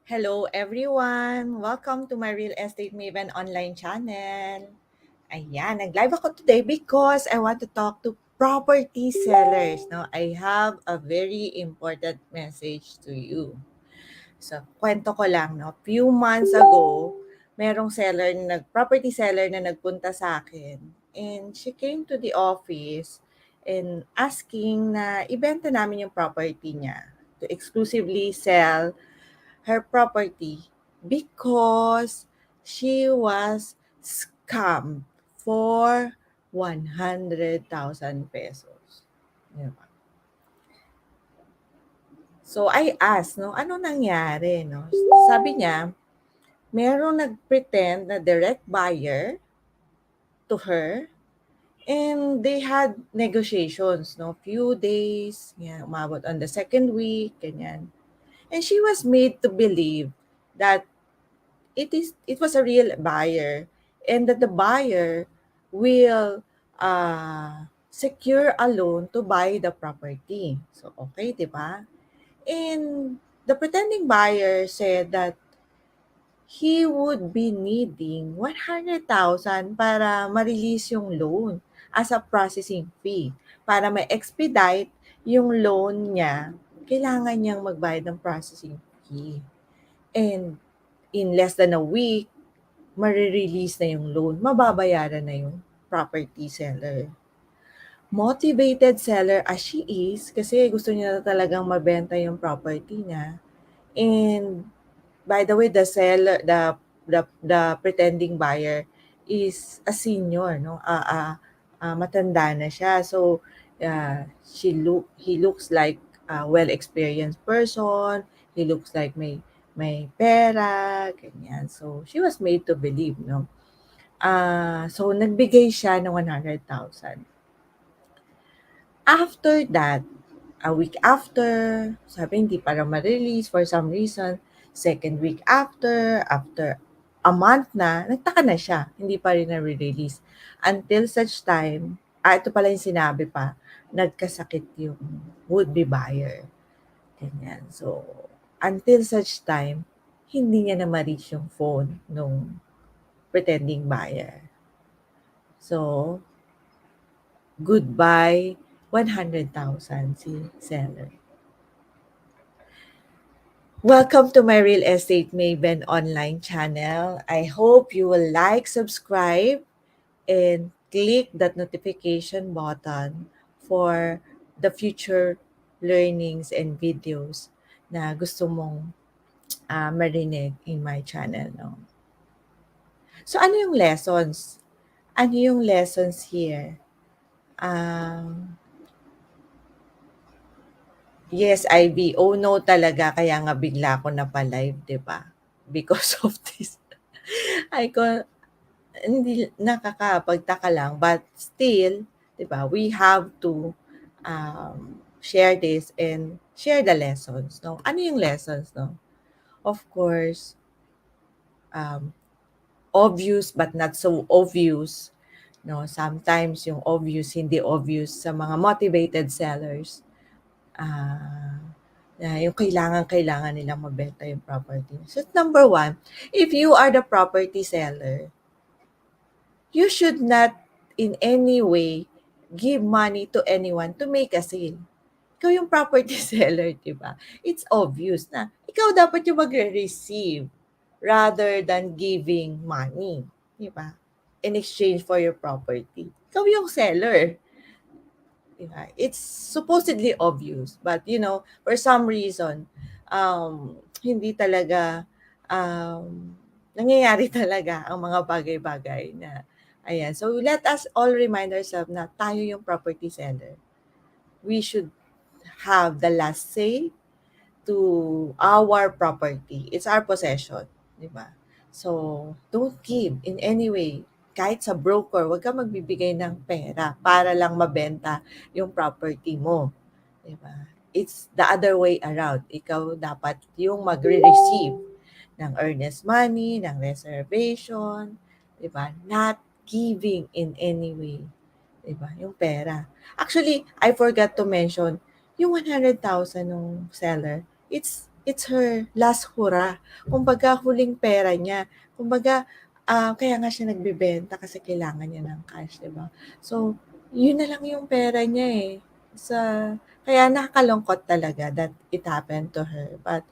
Hello everyone! Welcome to my Real Estate Maven online channel. Ayan, nag-live ako today because I want to talk to property sellers. No, I have a very important message to you. So, kwento ko lang, no? Few months ago, merong property seller na nagpunta sa akin. And she came to the office and asking na ibenta namin yung property niya to exclusively sell her property because she was scammed for 100,000 pesos. Diba? So I asked, no, ano nangyari, no? Sabi niya, merong nag-pretend na direct buyer to her and they had negotiations, no? Few days, yeah, umabot on the second week, ganyan. And she was made to believe that it was a real buyer and that the buyer will secure a loan to buy the property. So, okay, di ba? And the pretending buyer said that he would be needing 100,000 para ma-release yung loan as a processing fee. Para ma-expedite yung loan niya, kailangan niyang magbayad ng processing fee. And in less than a week, mare-release na yung loan, mababayaran na yung property seller. Motivated seller as she is, kasi gusto niya na talagang mabenta yung property niya. And by the way, the pretending buyer is a senior, no? Matanda na siya. So, he looks like a well-experienced person. He looks like may pera, ganyan. So, she was made to believe, no? So, nagbigay siya ng 100,000. After that, a week after, sabi hindi para ma-release for some reason. Second week after a month na, nagtaka na siya, hindi pa rin na-release. Until such time, ito pala yung sinabi pa, nagkasakit yung would-be buyer. Ganyan. So, until such time, hindi niya na ma-reach yung phone nung pretending buyer. So, goodbye 100,000 si seller. Welcome to my Real Estate Maven online channel. I hope you will like, subscribe, and click that notification button for the future learnings and videos na gusto mong marinig in my channel. No? So, ano yung lessons? Ano yung lessons here? Yes, IB. Oh no talaga, kaya nga bigla ako napalive, 'di ba? Because of this. Ay ko hindi nakakapagtaka lang but still, 'di ba, we have to share this and share the lessons, no? Ano yung lessons, no? Of course, um, obvious but not so obvious, no? Sometimes yung obvious hindi obvious sa mga motivated sellers. Ah, na yung kailangan nilang mabenta yung property. So, number one, if you are the property seller, you should not in any way give money to anyone to make a sale. Ikaw yung property seller, di ba? It's obvious na ikaw dapat yung magre-receive rather than giving money, di ba? In exchange for your property. Ikaw yung seller. Diba? It's supposedly obvious, but for some reason, hindi talaga nangyayari talaga ang mga bagay-bagay na ayan. So let us all remind ourselves na tayo yung property seller. We should have the last say to our property. It's our possession, di ba? So, don't give in any way. Kahit sa broker, huwag ka magbibigay ng pera para lang mabenta yung property mo. Di ba? It's the other way around. Ikaw dapat yung magre-receive ng earnest money, ng reservation, di ba? Not giving in any way. Di ba? Yung pera. Actually, I forgot to mention, yung 100,000 ng seller, it's her last hurrah. Kumbaga huling pera niya. Kumbaga, kaya nga siya nagbebenta kasi kailangan niya ng cash, 'di ba? So, yun na lang yung pera niya, eh. Sa kaya nakakalungkot talaga that it happened to her. But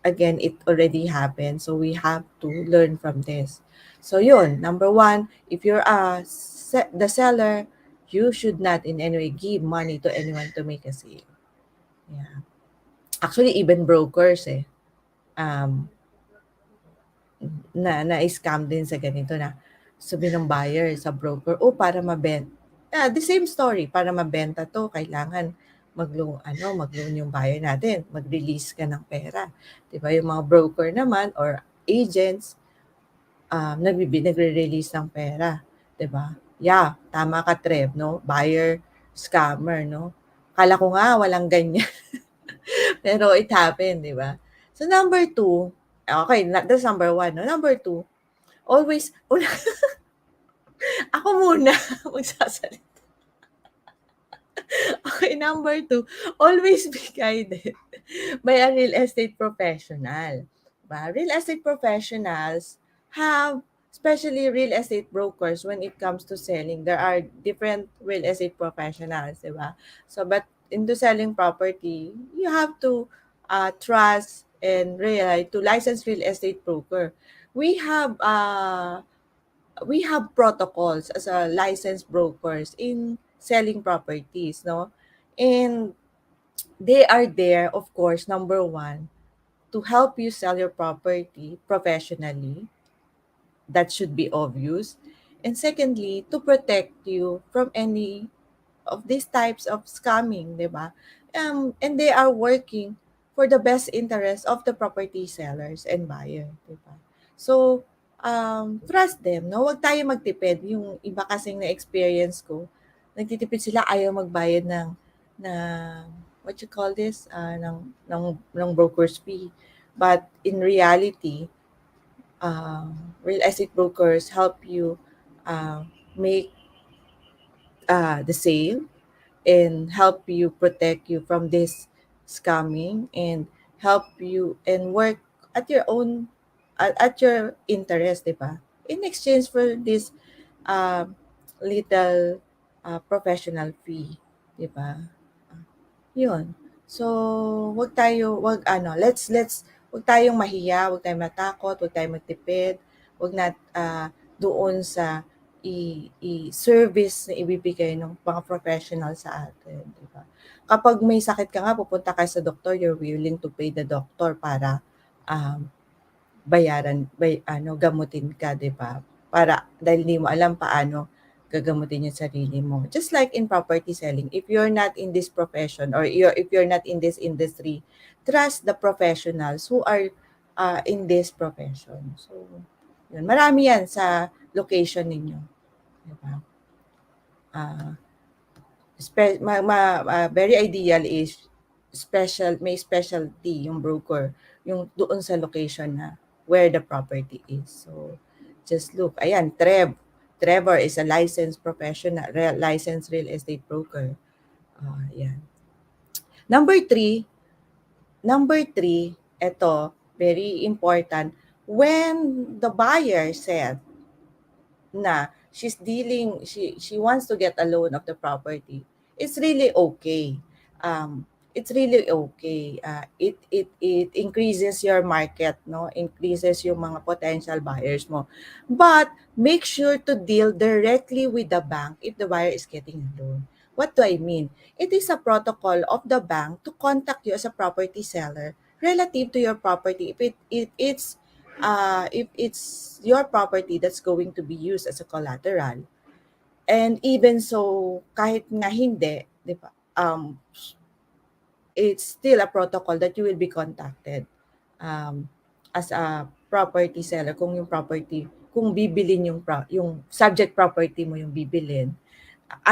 again, it already happened. So we have to learn from this. So yun, number one, if you're the seller, you should not in any way give money to anyone to make a sale. Yeah. Actually, even brokers um, na-scam din sa ganito na sabi ng buyer sa broker, oh, para mabenta. The same story, para mabenta to, kailangan mag-loan yung buyer natin, mag-release ka ng pera. 'Di ba? Yung mga broker naman or agents, nagre-release ng pera, 'di ba? Yeah, tama ka, Trev, no? Buyer scammer, no? Akala ko nga walang ganyan. Pero it happened, 'di ba? So number two, okay, that's number one, no? Number two, always, ako muna magsasalita. Okay, number two, always be guided by a real estate professional. Diba? Real estate professionals have, especially real estate brokers, when it comes to selling, there are different real estate professionals, diba? So, but into selling property, you have to trust and rely to licensed real estate broker. We have we have protocols as a licensed brokers in selling properties, no? And they are there, of course, number one, to help you sell your property professionally. That should be obvious. And secondly, to protect you from any of these types of scamming, di ba? And they are working for the best interest of the property sellers and buyer, di ba? So, trust them, no? Huwag tayo magtipid. Yung iba kasing na-experience ko, nagtitipid sila, ayaw magbayad ng what you call this, ng broker's fee. But in reality, real estate brokers help you make the sale and help you protect you from this scamming and help you and work at your own at your interest, di ba? In exchange for this uh, little professional fee, di ba? Yun. So, wag tayong mahiya, wag tayong matakot, wag tayong magtipid, wag na doon sa service na ibibigay ng mga professional sa atin, di ba? Kapag may sakit ka nga, pupunta ka sa doktor, you're willing to pay the doctor para um, gamutin ka, 'di ba? Para dahil hindi mo alam paano gagamutin yung sarili mo. Just like in property selling, if you're not in this profession or if you're not in this industry, trust the professionals who are in this profession. So, yun. Marami yan sa location ninyo, 'di ba? Ah, very ideal is may specialty yung broker, yung doon sa location na where the property is. So, just look. Ayan, Trevor is a licensed professional, licensed real estate broker. Ayan. Number three, ito, very important. When the buyer said na she wants to get a loan of the property, it's really okay. It's really okay. It increases your market, no? Increases yung mga potential buyers mo. But make sure to deal directly with the bank if the buyer is getting a loan. What do I mean? It is a protocol of the bank to contact you as a property seller relative to your property. If it's your property that's going to be used as a collateral. And even so, kahit nga hindi, di ba, it's still a protocol that you will be contacted um, as a property seller kung bibilin yung subject property mo yung bibilin,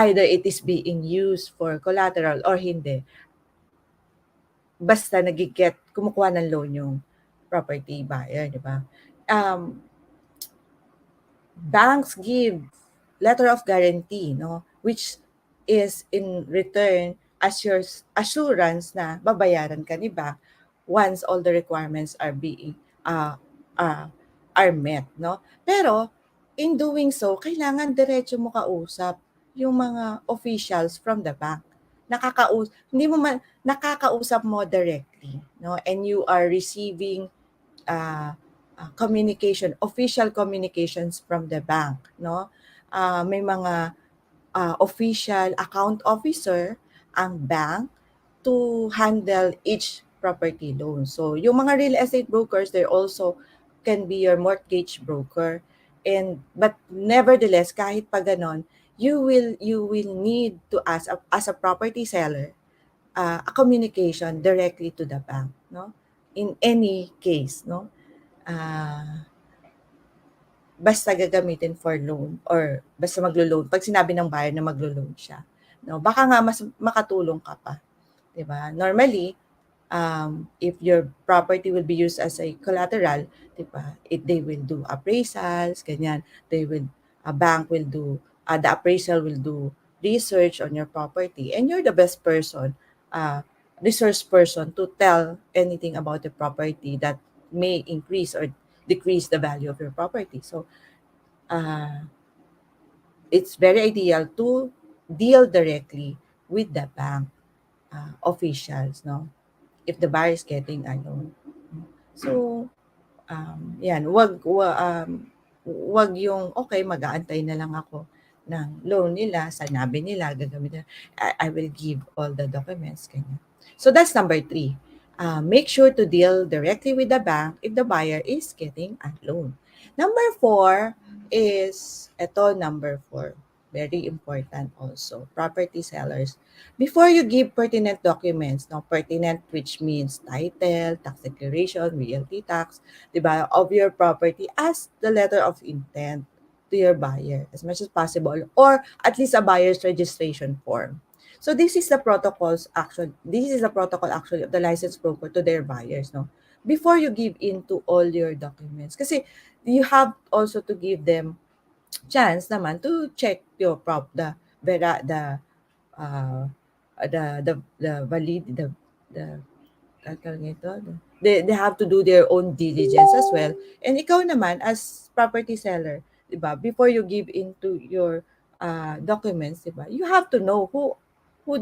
either it is being used for collateral or hindi. Basta kumukuha ng loan yung property buyer, di ba? Banks give letter of guarantee, no, which is in return assurance na babayaran ka ni bank once all the requirements are being uh, are met, no? Pero in doing so, kailangan diretso mo kausap yung mga officials from the bank. Hindi mo man nakakausap mo directly, no? And you are receiving uh, official communications from the bank, no? May mga official account officer ang bank to handle each property loan. So, yung mga real estate brokers, they also can be your mortgage broker. But nevertheless, kahit pa ganon, you will need to ask as a property seller a communication directly to the bank, no? In any case, no? Ah, basta gagamitin for loan or basta maglo-loan, pag sinabi ng buyer na maglo-loan siya, no? Baka nga mas makatulong ka pa, 'di ba? Normally, if your property will be used as a collateral, 'di ba? They will do appraisals, ganyan. A bank will do, the appraisal will do research on your property, and you're the best person, resource person to tell anything about the property that may increase or decrease the value of your property. So, uh, it's very ideal to deal directly with the bank officials, no? If the buyer is getting a loan. So, yan, wag yung, okay, mag-aantay na lang ako ng loan nila, sanabi nila, gagawin nila. I will give all the documents, ganyan. So, that's number 3. Make sure to deal directly with the bank if the buyer is getting a loan. Number 4 is, number 4, very important also, property sellers. Before you give pertinent documents, no, pertinent which means title, tax declaration, realty tax, diba, of your property, ask the letter of intent to your buyer as much as possible, or at least a buyer's registration form. So this is the protocol actually of the licensed broker to their buyers, no? Before you give in to all your documents. Kasi you have also to give them chance naman to check your vera uh, the valid the tawag nito, they have to do their own diligence as well. And ikaw naman as property seller, 'di ba? Before you give into your documents, 'di ba? You have to know who are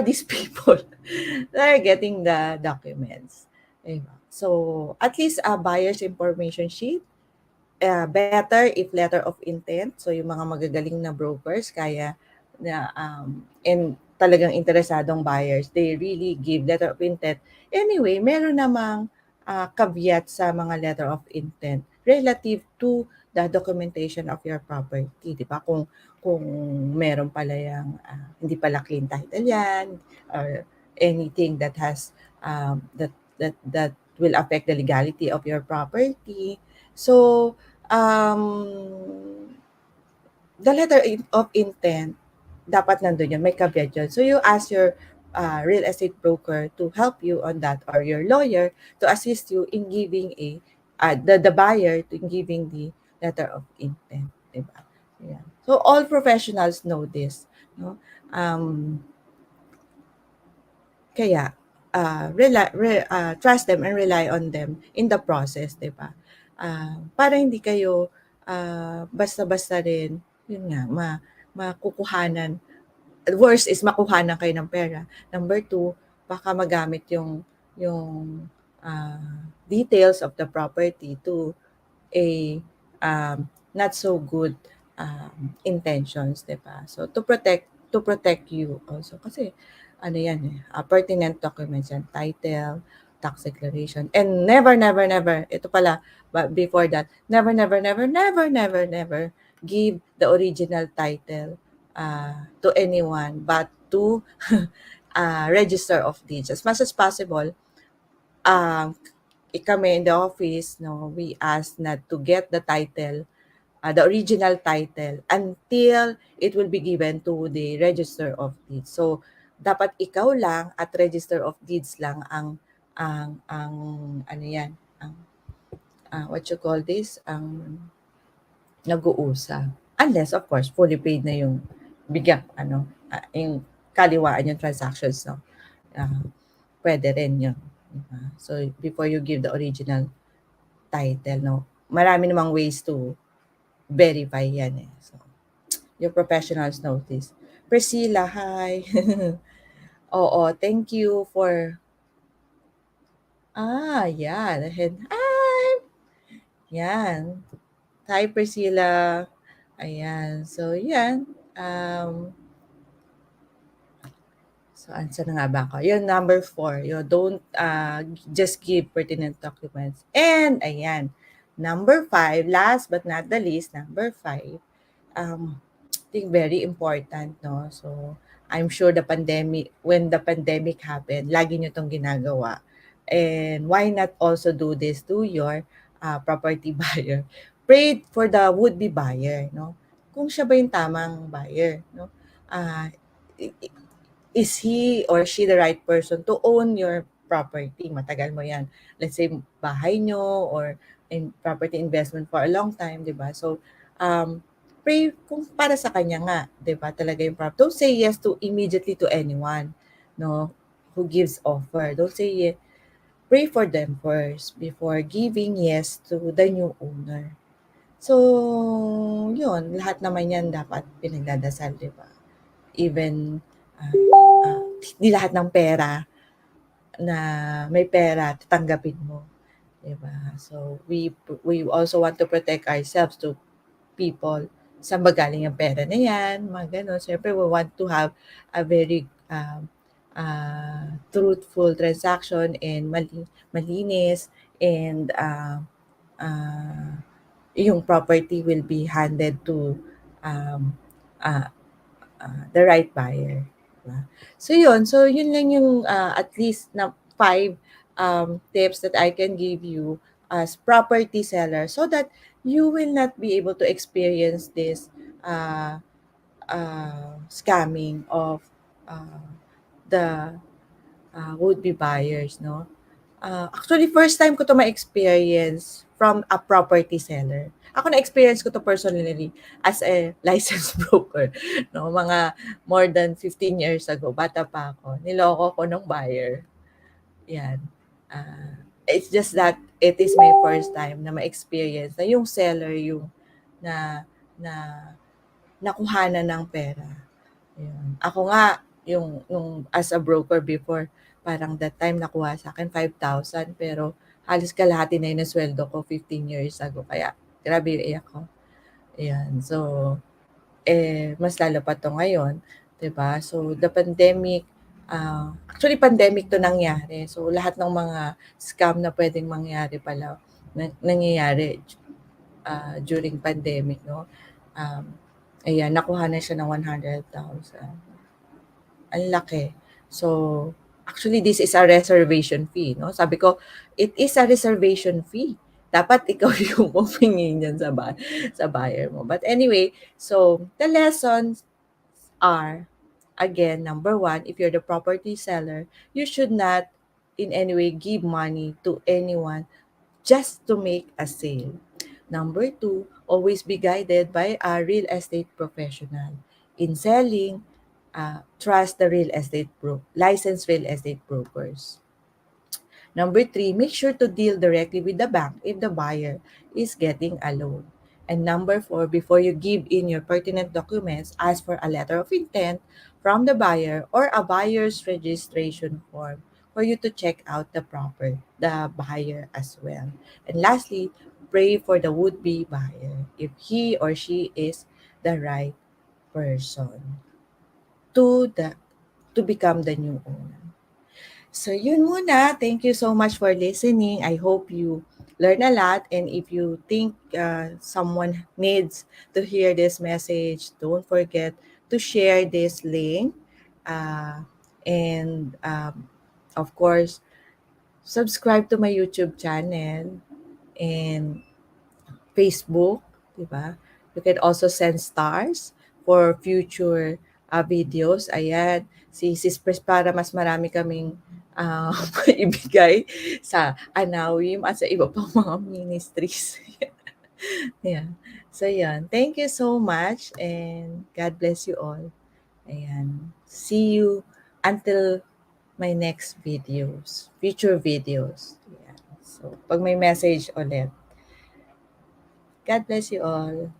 these people that are getting the documents. 'Di ba? So, at least a buyer's information sheet, better if letter of intent. So, yung mga magagaling na brokers, kaya na, and talagang interesadong buyers, they really give letter of intent. Anyway, meron namang caveat sa mga letter of intent relative to the documentation of your property, di ba? Kung meron pala yung hindi pala clean title yan, or anything that has that will affect the legality of your property. So, the letter of intent, dapat nandun yun, may caveat yun. So you ask your real estate broker to help you on that, or your lawyer to assist you in giving the buyer to giving the letter of intent. Diba? Yeah. So all professionals know this. No? Kaya, trust them and rely on them in the process, di ba? Para hindi kayo basta-basta rin, yun nga, makukuhanan. Worst is makuhanan kayo ng pera. Number 2, baka magamit yung details of the property to a not so good intentions, di ba? So to protect you also, kasi ano yan pertinent documents yan, title, tax declaration, and never, ito pala, but before that, never give the original title to anyone but to register of deeds. As much as possible, kami in the office, no, we ask not to get the title, the original title, until it will be given to the register of deeds. So, dapat ikaw lang at register of deeds lang ang ano yan, ang what you call this, ang nag-uusap. Unless, of course, fully paid na yung yung kaliwaan yung transactions, no? pwede rin yun. Diba? So, before you give the original title, no? Marami namang ways to verify yan eh. So, your professionals know this. Priscilla, hi. Oo, thank you for... yan. Hi! Yan. Hi, Priscilla. Ayan. So, yan. Saan na nga ba ako? Yun, number 4. Yun, don't just give pertinent documents. And, ayan. Number 5, last but not the least, number 5, I think very important, no? So, I'm sure when the pandemic happened, lagi nyo itong ginagawa. And why not also do this to your property buyer? Pray for the would-be buyer, no? Kung siya ba yung tamang buyer, no? Uh, is he or she the right person to own your property? Matagal mo yan. Let's say, bahay nyo or in property investment for a long time, di ba? So, pray kung para sa kanya nga, di ba? Talaga yung property. Don't say yes to immediately to anyone, no? Who gives offer. Don't say yes. Pray for them first before giving yes to the new owner. So, yun. Lahat naman yan dapat pinagdadasal, di ba? Even di lahat ng pera na may pera tatanggapin mo, 'di ba? So we also want to protect ourselves to people. Saan ba galing ang pera na 'yan? Mga gano'n. Siyempre we want to have a very truthful transaction and malinis and uh, yung property will be handed to um, uh, the right buyer. Diba? So yun lang yung at least na 5 tips that I can give you as property seller so that you will not be able to experience this uh, scamming of uh, the would-be buyers, no? Actually, first time ko to ma-experience from a property seller. Ako na-experience ko to personally as a licensed broker. No, mga more than 15 years ago, bata pa ako. Niloko ko ng buyer. Yan. It's just that it is my first time na ma-experience na yung seller yung na na nakuhanan ng pera. Yun. Ako nga, yung as a broker before, parang that time nakuha sa akin 5,000 pero halos kalahati na yun ng sweldo ko 15 years ago. Kaya grabe yung iyak ko. Ayan. So, mas lalo pa to ngayon. 'Di ba? So, the pandemic, actually pandemic to nangyari. So, lahat ng mga scam na pwedeng mangyari pala, nangyayari during pandemic, no? Ayan, nakuha na siya ng 100,000. Ang laki. So, actually this is a reservation fee, no? Sabi ko, it is a reservation fee. Dapat ikaw yung humingi niyan sa buyer mo. But anyway, so the lessons are, again, number 1, if you're the property seller, you should not in any way give money to anyone just to make a sale. Number 2, always be guided by a real estate professional. In selling, trust the licensed real estate brokers. Number 3, make sure to deal directly with the bank if the buyer is getting a loan. And number 4, before you give in your pertinent documents, ask for a letter of intent from the buyer or a buyer's registration form for you to check out the buyer as well. And lastly, pray for the would-be buyer if he or she is the right person to become the new owner. So yun muna. Thank you so much for listening. I hope you learn a lot, and if you think someone needs to hear this message, don't forget to share this link. And of course, subscribe to my YouTube channel and Facebook, di ba? You can also send stars for future videos. Ayan, si Sis Pres para mas marami kaming ibigay sa Anawim at sa iba pang mga ministries. Yeah. So, yan. Thank you so much and God bless you all. Ayan. See you until my next videos, future videos. Yan. So, pag may message ulit. God bless you all.